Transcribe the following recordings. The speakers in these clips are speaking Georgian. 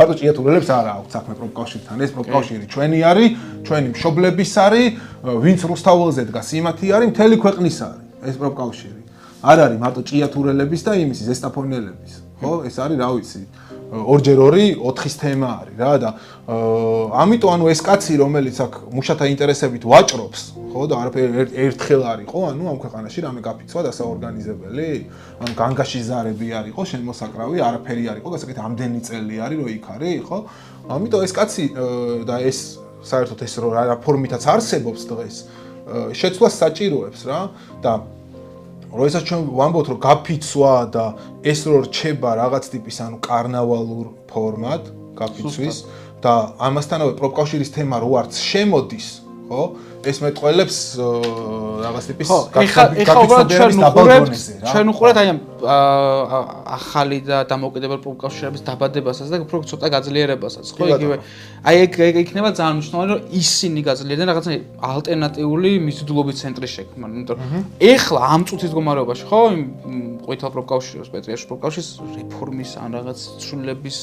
მარტო ჭიათურელებს არ აქვს საქმე პროფკავშირთან. ეს პროფკავშირი ჩვენი არის, ჩვენი მშობლების არის, ვინც რუსთაველზე დგას, იმათი არის, მთელი ქვეყნის არის ეს პროფკავშირი. არ არის მარტო ჭიათურელების და იმის ზესტაფონელების. ხო? ეს არის, რა ვიცი, 2x2 4-ის თემა არის რა და ამიტომ ანუ ეს კაცი რომელიც აქ მუშათა ინტერესებით ვაჭრობს ხო და არაფერი ერთხელ არისო ანუ ამ ქვეყანაში რამე გაფიცვა და საორგანიზებელი ანუ განგაში ზარები არისო შემოსაკრავი არაფერი არისო გასაკეთე ამდენი წელი არის რომ იქ არის ხო ამიტომ ეს კაცი და ეს საერთოდ ეს რა ფორმითაც არსებობს დღეს შეცვლას საჭიროებს რა და როდესაც ჩვენ ვამბობთ რომ გაფიცვა და ეს რო რჩება რაღაც ტიპის ანუ კარნავალურ ფორმად გაფიცვის და ამასთანავე პროფკავშირის თემა რო არც შემოდის ხო ეს მეტყველებს რაღაც ტიპის გაფიცვების დაბალგონეზე რა ჩვენ უყურებთ აი ამ ახალი და დამოუკიდებელ პროფკავშირების დაბადებასაც და უფრო ცოტა გაძლიერებასაც ხო იგივე აი ეგ იქნება ძალიან მნიშვნელოვანი რომ ისინი გაძლიერდნენ რაღაცა ალტერნატიული მიზიდულობის ცენტრის შექმნა იმიტომ ეხლა ამ წუთის მდგომარეობაში ხო იმ ყვითელ პროფკავშირის პეტრიაშვილის პროფკავშირის რეფორმის ან რაღაც ცვლილების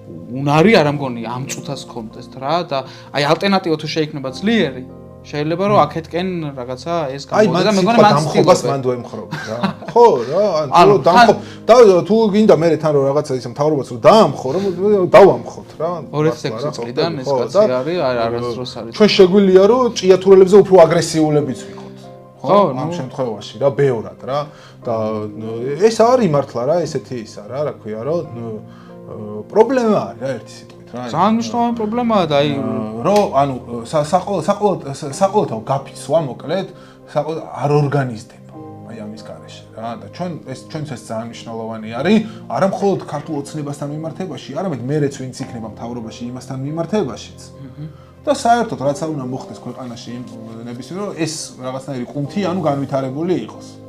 უნარი არ ამგონია ამ წუთას კონტესტ რა და აი ალტერნატივა თუ შეიქმნება ძლიერი შეიძლება რომ აქეთკენ რაღაცა ეს გამოვიდა და მეგონა მან დამხობას მანდ ვემხრობ რა ხო რა ანუ დამხობ და თუ გინდა მე თან რომ რაღაცა ისე მთავრობაც რომ დაამხო რომ დავამხოთ რა 2006 წლიდან ეს კაცი არის არასდროს არის ჩვენ შეგვიძლია რომ ჭიათურელებზე უფრო აგრესიულებიც ვიყოთ ხო ამ შემთხვევაში რა ბევრად რა და ეს არის მართლა რა ესეთი ისა რა რა ქვია რომ პრობლემა არის რა ერთი სიტყვით რა ძალიან მნიშვნელოვანი პრობლემაა და აი რომ ანუ საყოველთაო გაფიცვა მოკლედ არ ორგანიზდება აი ამის გარეშე რა და ჩვენც ეს ძალიან მნიშვნელოვანი არის არა მხოლოდ ქართულ ოცნებასთან მიმართებაში არამედ მერეც ვინც იქნება მთავრობაში იმასთან მიმართებაშიც და საერთოდ რაც არ უნდა მოხდეს ქვეყანაში ნებისმიერ რომ ეს რაღაცნაირი კუნთი ანუ განვითარებული იყოს